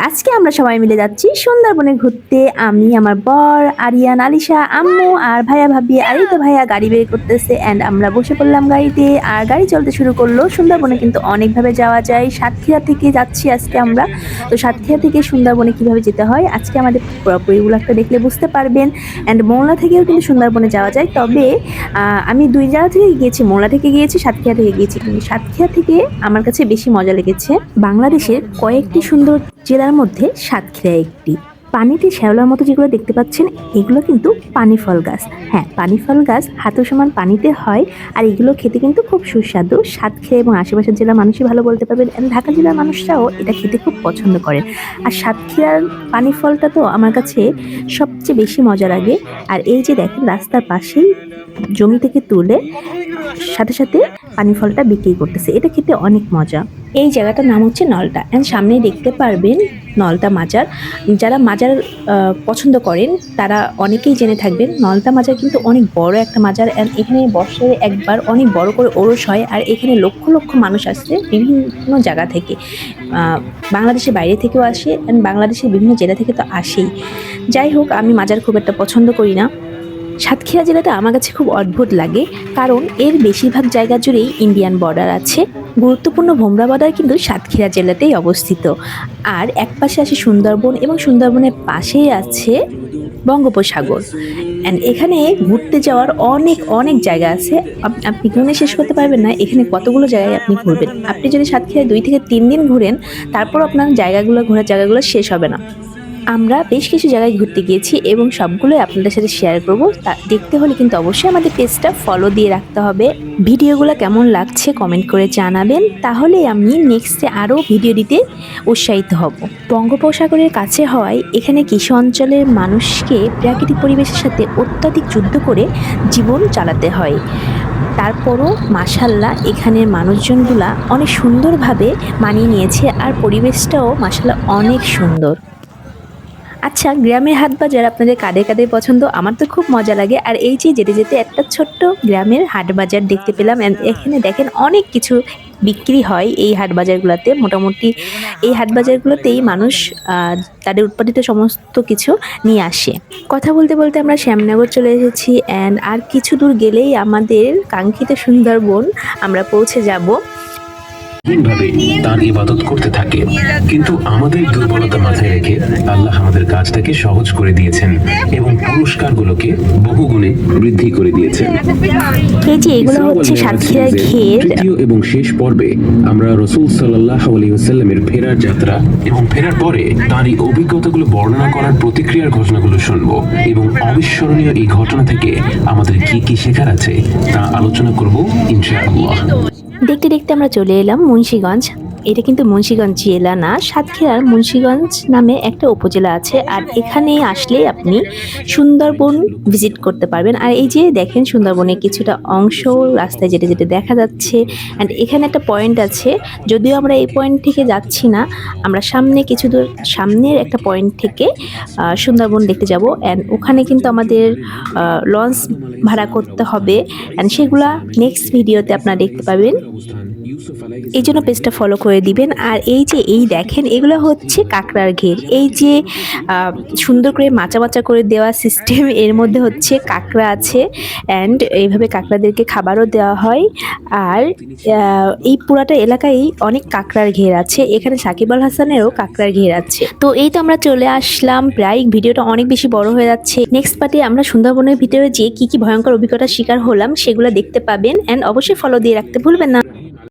আজকে আমরা সবাই মিলে যাচ্ছি সুন্দরবনে ঘুরতে। আমি, আমার বর, আরিয়ান, আলিশা, আম্মু আর ভাইয়া ভাবি। আর এই তো ভাইয়া গাড়ি বের করতেছে এন্ড আমরা বসে পড়লাম গাড়িতে আর গাড়ি চলতে শুরু করলো। সুন্দরবনে কিন্তু অনেকভাবে যাওয়া যায়। সাতক্ষীরা থেকে যাচ্ছি আজকে আমরা। তো সাতক্ষীরা থেকে সুন্দরবনে কিভাবে যেতে হয় আজকে আমাদের পুরোপুরি ব্লগটা দেখলে বুঝতে পারবেন। এন্ড মোংলা থেকেও কিন্তু সুন্দরবনে যাওয়া যায়, তবে আমি দুই জায়গা থেকে গিয়েছি। মোংলা থেকে গিয়েছি, সাতক্ষীরা থেকে গিয়েছি, কিন্তু সাতক্ষীরা থেকে আমার কাছে বেশি মজা লেগেছে। বাংলাদেশের কয়েকটি সুন্দর জেলার মধ্যে সাতক্ষীরা একটি। পানিতে শ্যাওলার মতো যেগুলো দেখতে পাচ্ছেন এগুলো কিন্তু পানি ফল গাছ। হ্যাঁ, পানি ফল গাছ হাঁটু সমান পানিতে হয় আর এগুলো খেতে কিন্তু খুব সুস্বাদু। সাতক্ষীরা এবং আশেপাশের জেলার মানুষই ভালো বলতে পারবেন, ঢাকা জেলার মানুষরাও এটা খেতে খুব পছন্দ করেন। আর সাতক্ষীরার পানি ফলটা তো আমার কাছে সবচেয়ে বেশি মজা লাগে। আর এই যে দেখেন রাস্তার পাশেই জমি থেকে তুলে সাথে সাথে পানি ফলটা বিক্রি করতেছে, এটা খেতে অনেক মজা। এই জায়গাটার নাম হচ্ছে নলটা, এন্ড সামনেই দেখতে পারবেন নলতা মাজার। যারা মাজার পছন্দ করেন তারা অনেকেই জেনে থাকবেন নলতা মাজার কিন্তু অনেক বড় একটা মাজার। এন্ড এখানে বছরে একবার অনেক বড় করে ওরস হয় আর এখানে লক্ষ লক্ষ মানুষ আসছে বিভিন্ন জায়গা থেকে। বাংলাদেশের বাইরে থেকেও আসে এন্ড বাংলাদেশের বিভিন্ন জেলা থেকে তো আসেই। যাই হোক, আমি মাজার খুব একটা পছন্দ করি না। সাতক্ষীরা জেলাটা আমার কাছে খুব অদ্ভুত লাগে, কারণ এর বেশিরভাগ জায়গা জুড়েই ইন্ডিয়ান বর্ডার আছে। গুরুত্বপূর্ণ ভোমরা বর্ডার কিন্তু সাতক্ষীরা জেলাতেই অবস্থিত। আর এক পাশে আছে সুন্দরবন এবং সুন্দরবনের পাশেই আছে বঙ্গোপসাগর। অ্যান্ড এখানে ঘুরতে যাওয়ার অনেক অনেক জায়গা আছে, আপনি গুনে শেষ করতে পারবেন না এখানে কতগুলো জায়গায় আপনি ঘুরবেন। আপনি যদি সাতক্ষীরায় 2 থেকে 3 দিন ঘুরেন তারপর আপনার ঘোরার জায়গাগুলো শেষ হবে না। আমরা বেশ কিছু জায়গায় ঘুরতে গিয়েছি এবং সবগুলোই আপনাদের সাথে শেয়ার করব। তা দেখতে হলে কিন্তু অবশ্যই আমাদের পেজটা ফলো দিয়ে রাখতে হবে। ভিডিওগুলো কেমন লাগছে কমেন্ট করে জানাবেন, তাহলে আমি নেক্সটে আরও ভিডিও দিতে উৎসাহিত হব। বঙ্গোপসাগরের কাছে হওয়ায় এখানে কৃষি অঞ্চলের মানুষকে প্রাকৃতিক পরিবেশের সাথে অত্যাধিক যুদ্ধ করে জীবন চালাতে হয়। তারপরও মাশাল্লাহ এখানের মানুষজনগুলা অনেক সুন্দরভাবে মানিয়ে নিয়েছে আর পরিবেশটাও মাশাল্লাহ অনেক সুন্দর। আচ্ছা, গ্রামের হাট বাজার আপনাদের কাদের কাদের পছন্দ? আমার তো খুব মজা লাগে। আর এই যে যেতে যেতে একটা ছোট্ট গ্রামের হাট বাজার দেখতে পেলাম। এখানে দেখেন অনেক কিছু বিক্রি হয় এই হাট বাজারগুলোতে। মোটামুটি এই হাট বাজারগুলোতেই মানুষ তাদের উৎপাদিত সমস্ত কিছু নিয়ে আসে। কথা বলতে বলতে আমরা শ্যামনগর চলে এসেছি অ্যান্ড আর কিছু দূর গেলেই আমাদের কাঙ্ক্ষিত সুন্দরবন আমরা পৌঁছে যাব। ভাবে তার ইবাদত করতে থাকে, কিন্তু আমাদের দুর্বলতা মাথায় রেখে আল্লাহ আমাদের কাজটাকে সহজ করে দিয়েছেন এবং পুরস্কারগুলোকে বহুগুণে বৃদ্ধি করে দিয়েছেন। এই যে এগুলো হচ্ছে সাতক্ষীরার ঘের। তৃতীয় এবং শেষ পর্বে আমরা রাসূল সাল্লাল্লাহু আলাইহি ওয়াসাল্লামের ফেরার যাত্রা এবং ফেরার পরে তার এই অভিজ্ঞতাগুলো বর্ণনা করার প্রতিক্রিয়ার ঘটনাগুলো শুনবো এবং অবিস্মরণীয় এই ঘটনা থেকে আমাদের কি কি শেখার আছে তা আলোচনা করব ইনশাআল্লাহ। দেখতে দেখতে আমরা চলে এলাম মুন্সিগঞ্জ। এটা কিন্তু মুন্সিগঞ্জ জেলা না, সাতক্ষীরার মুন্সিগঞ্জ নামে একটা উপজেলা আছে। আর এখানে আসলে আপনি সুন্দরবন ভিজিট করতে পারবেন। আর এই যে দেখেন সুন্দরবনের কিছুটা অংশ রাস্তায় যেতে যেতে দেখা যাচ্ছে। অ্যান্ড এখানে একটা পয়েন্ট আছে, যদিও আমরা এই পয়েন্ট থেকে যাচ্ছি না, আমরা সামনে কিছু দূর সামনের একটা পয়েন্ট থেকে সুন্দরবন দেখতে যাব। অ্যান্ড ওখানে কিন্তু আমাদের লঞ্চ ভাড়া করতে হবে অ্যান্ড সেগুলা নেক্সট ভিডিওতে আপনারা দেখতে পাবেন। এই জন্য পেজটা ফলো করে দিবেন। আর এই যে এই দেখেন এগুলো হচ্ছে কাঁকড়ার ঘের। এই যে সুন্দর করে মাচা মাচা করে দেওয়া সিস্টেম, এর মধ্যে হচ্ছে কাঁকড়া আছে অ্যান্ড এইভাবে কাঁকড়াদেরকে খাবারও দেওয়া হয়। আর এই পুরাটা এলাকায় অনেক কাঁকড়ার ঘের আছে। এখানে সাকিব আল হাসানেরও কাঁকড়ার ঘের আছে। তো এই তো আমরা চলে আসলাম, প্রায় ভিডিওটা অনেক বেশি বড় হয়ে যাচ্ছে। নেক্সট পার্টে আমরা সুন্দরবনের ভিতরে যে কি কি ভয়ঙ্কর অভিজ্ঞতার শিকার হলাম সেগুলো দেখতে পাবেন অ্যান্ড অবশ্যই ফলো দিয়ে রাখতে ভুলবেন না।